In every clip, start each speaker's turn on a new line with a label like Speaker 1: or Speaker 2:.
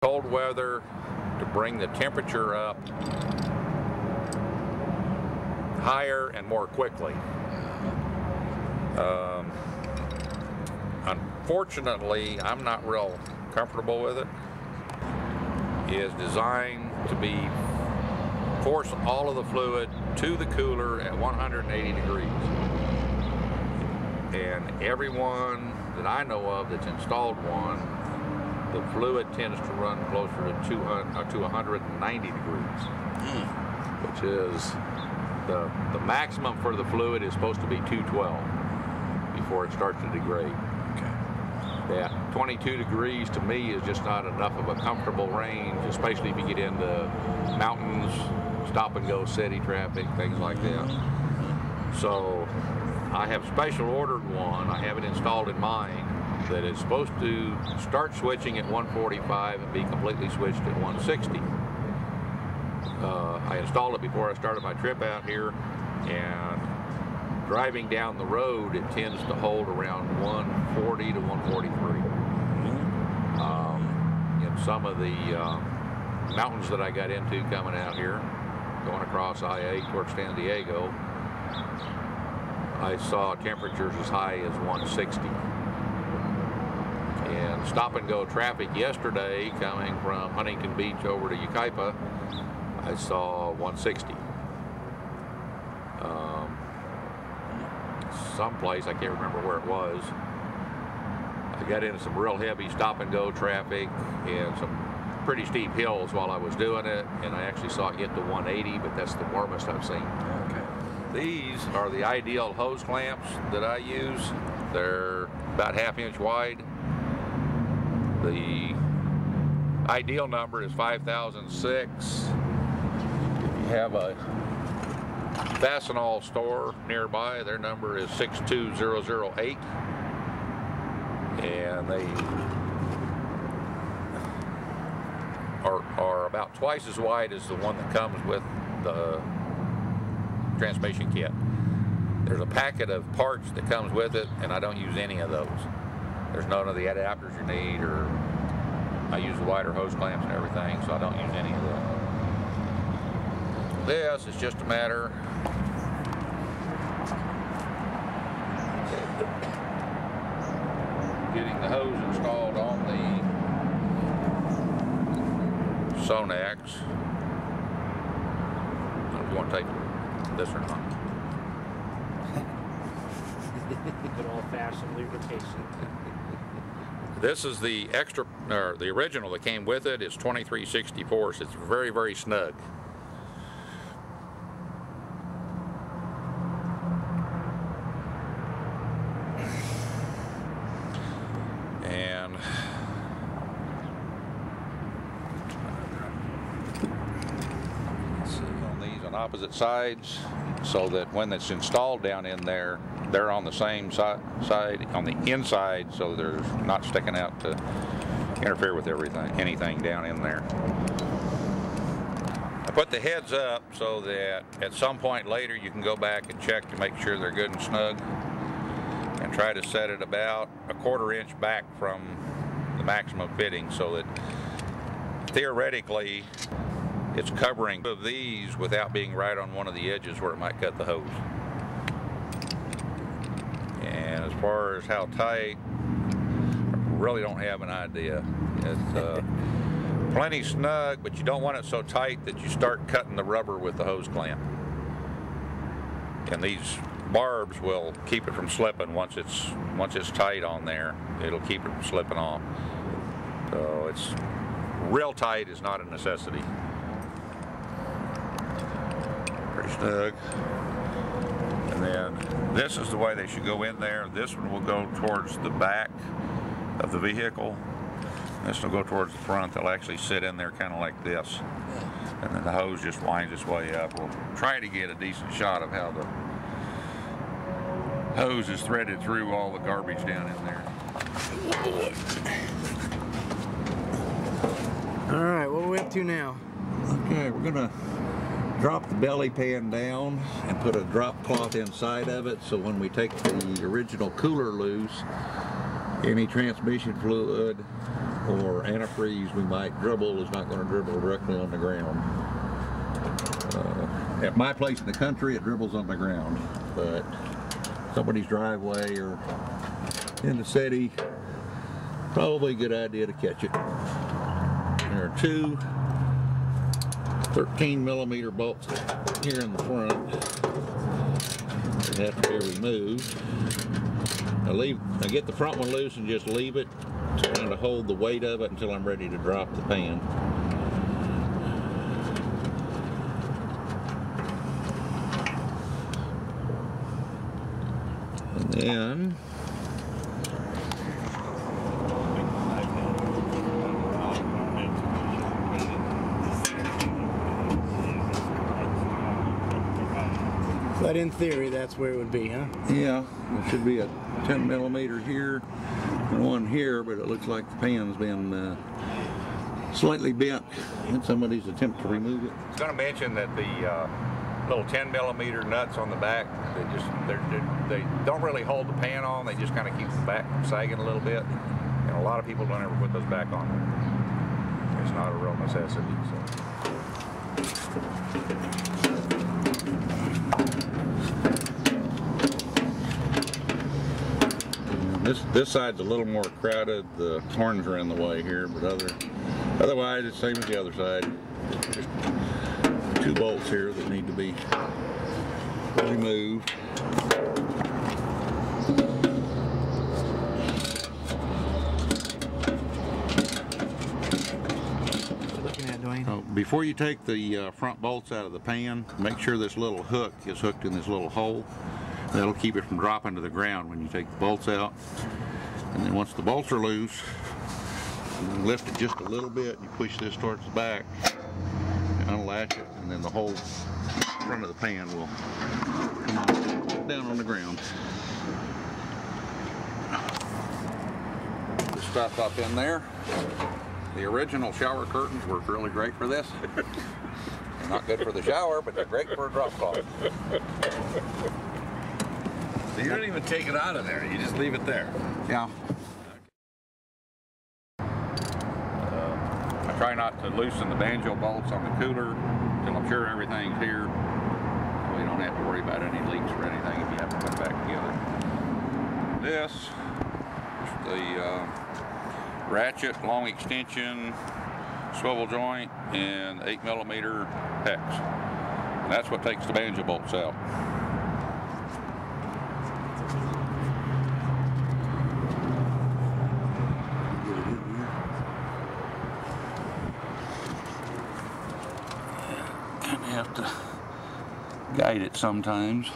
Speaker 1: Cold weather to bring the temperature up higher and more quickly. Unfortunately, I'm not real comfortable with it. It is designed to force all of the fluid to the cooler at 180 degrees. And everyone that I know of that's installed one, the fluid tends to run closer to 190 degrees, which is the maximum for the fluid is supposed to be 212 before it starts to degrade. Yeah, 22 degrees to me is just not enough of a comfortable range, especially if you get into mountains, stop and go city traffic, things like that. So I have special ordered one. I have it installed in mine that is supposed to start switching at 145 and be completely switched at 160. I installed it before I started my trip out here, and driving down the road, it tends to hold around 140 to 143. In some of the mountains that I got into coming out here, going across I-8 towards San Diego, I saw temperatures as high as 160. And stop and go traffic yesterday coming from Huntington Beach over to Yucaipa, I saw 160. Someplace, I can't remember where it was, I got into some real heavy stop and go traffic and some pretty steep hills while I was doing it, and I actually saw it get to 180, but that's the warmest I've seen. Okay. These are the ideal hose clamps that I use. They're about 1/2 inch wide. The ideal number is 5006. If you have a Fastenal store nearby, their number is 62008, and they are about twice as wide as the one that comes with the transmission kit. There's a packet of parts that comes with it, and I don't use any of those. There's none of the adapters you need, or I use the wider hose clamps and everything, so I don't use any of them. This is just a matter getting the hose installed on the Sonax. I don't know if you want to take this or not.
Speaker 2: Good old-fashioned lubrication.
Speaker 1: This is the extra, or the original that came with it. It's 2364, so it's very, very snug. And on these on opposite sides, so that when it's installed down in there, they're on the same side on the inside, so they're not sticking out to interfere with anything down in there. I put the heads up so that at some point later you can go back and check to make sure they're good and snug, and try to set it about 1/4 inch back from the maximum fitting, so that theoretically it's covering of these without being right on one of the edges where it might cut the hose. And as far as how tight, I really don't have an idea. It's plenty snug, but you don't want it so tight that you start cutting the rubber with the hose clamp. And these barbs will keep it from slipping once it's tight on there. It'll keep it from slipping off. So it's real tight is not a necessity. Pretty snug. And then this is the way they should go in there. This one will go towards the back of the vehicle. This will go towards the front. They'll actually sit in there kind of like this. And then the hose just winds its way up. We'll try to get a decent shot of how the hose is threaded through all the garbage down in there.
Speaker 3: All right, what are we up to now?
Speaker 1: Okay, we're gonna drop the belly pan down and put a drop cloth inside of it, so when we take the original cooler loose, any transmission fluid
Speaker 4: or antifreeze, we might dribble. Is not going to dribble directly on the ground. At my place in the country, it dribbles on the ground, but somebody's driveway or in the city, probably a good idea to catch it. There are two 13mm bolts here in the front that have to be removed. I get the front one loose and just leave it to kind of hold the weight of it until I'm ready to drop the pan. And then
Speaker 3: but in theory, that's where it would be, huh?
Speaker 4: yeah, there should be a 10mm here and one here, but it looks like the pan's been slightly bent in somebody's attempt to remove it.
Speaker 1: I was going to mention that the little 10mm nuts on the back, they don't really hold the pan on. They just kind of keep the back from sagging a little bit. And a lot of people don't ever put those back on. It's not a real necessity. This side's a little more crowded. The horns are in the way here, but otherwise it's the same as the other side. Just two bolts here that need to be removed. Before you take the front bolts out of the pan, make sure this little hook is hooked in this little hole. That'll keep it from dropping to the ground when you take the bolts out. And then once the bolts are loose, you lift it just a little bit, you push this towards the back, and unlatch it, and then the whole front of the pan will come on down on the ground. This stuff up in there. The original shower curtains were really great for this. They're not good for the shower, but they're great for a drop cloth.
Speaker 5: So you don't even take it out of there, you just leave it there.
Speaker 1: Yeah. I try not to loosen the banjo bolts on the cooler until I'm sure everything's here. We don't have to worry about any leaks or anything if you have to put it back together. This is the ratchet, long extension, swivel joint, and 8mm hex. And that's what takes the banjo bolts out. Kind of have to guide it sometimes.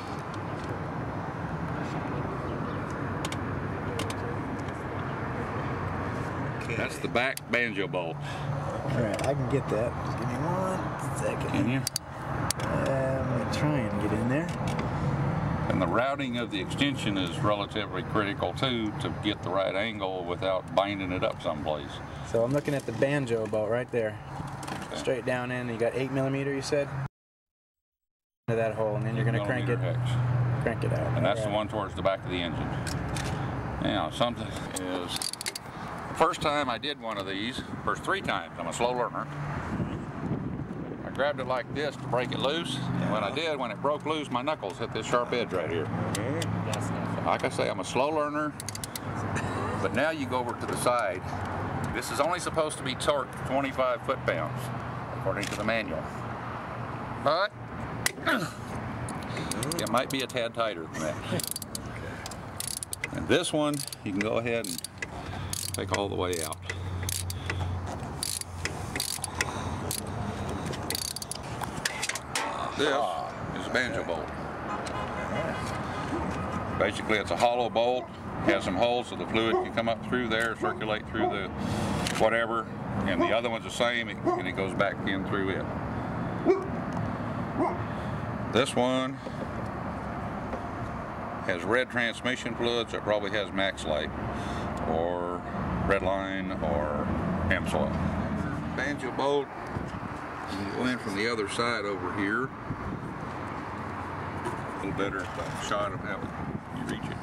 Speaker 1: That's the back banjo bolt.
Speaker 3: Alright, I can get that. Just give me 1 second.
Speaker 1: Can you?
Speaker 3: I'm going to try and get in there.
Speaker 1: And the routing of the extension is relatively critical too, to get the right angle without binding it up someplace.
Speaker 3: So I'm looking at the banjo bolt right there.
Speaker 1: Okay.
Speaker 3: Straight down in. You got 8mm, you said? Into that hole, and then you're going to crank it.
Speaker 1: Hex.
Speaker 3: Crank it out.
Speaker 1: And that's the one towards the back of the engine. Now, something is, the first time I did one of these, first 3 times, I'm a slow learner. I grabbed it like this to break it loose. And when I did, when it broke loose, my knuckles hit this sharp edge right here. So like I say, I'm a slow learner. But now you go over to the side. This is only supposed to be torqued 25 foot-pounds, according to the manual. But it might be a tad tighter than that. And this one, you can go ahead and take all the way out. This is a banjo bolt. Basically, it's a hollow bolt. Has some holes so the fluid can come up through there, circulate through the whatever. And the other one's the same, and it goes back in through it. This one has red transmission fluid, so it probably has max light or red line or Amsoil. Banjo bolt, you can go in from the other side over here. A little better shot of how you reach it.